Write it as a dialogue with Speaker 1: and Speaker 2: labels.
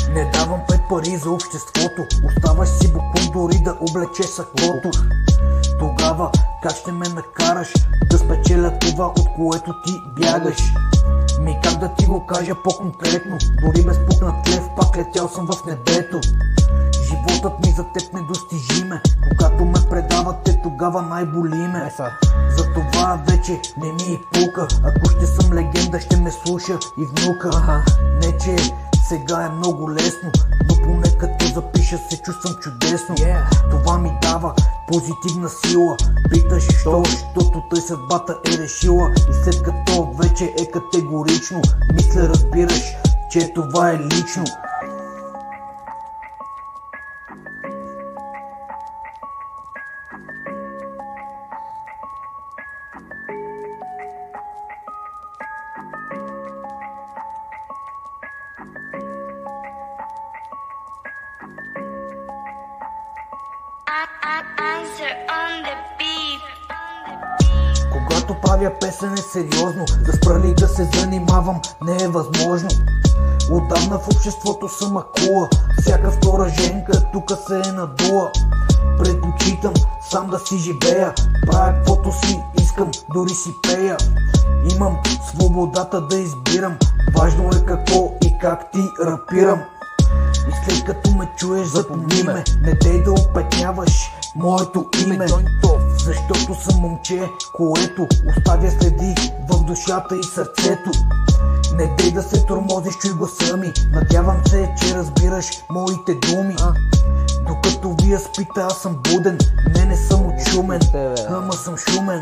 Speaker 1: Не давам 5 пари за обществото, оставаш си буклук дори да облечеш саклото. Тогава как ще ме накараш да спечеля това, от което ти бягаш? Ми как да ти го кажа по-конкретно, дори без пукнат лев пак летял съм в небето. Животът ми за теб недостижиме, когато ме предавате, тогава най-боли ме. Затова вече не ми и пука, ако ще съм легенда, ще ме слуша и внука. Не че сега е много лесно, но поне като запиша се чувствам чудесно. Това ми дава позитивна сила. Питаш що? Защото тъй съдбата е решила. И след като вече е категорично, мисля разбираш, че това е лично. Когато правя песен е сериозно, да спра ли да се занимавам не е възможно. Отдавна в обществото съм акула, всяка втора женка тука се е надула. Предпочитам сам да си живея, правя каквото си искам, дори си пея. Имам свободата да избирам, важно е какво и как ти рапирам. И след като ме чуеш, запомни ме, не дей да опетняваш моето име. Защото съм момче, което оставя следи в душата и сърцето. Не дей да се тормозиш, чуй гласа ми, надявам се, че разбираш моите думи. Докато вие спите, аз съм буден, не съм от Шумен, ама съм шумен.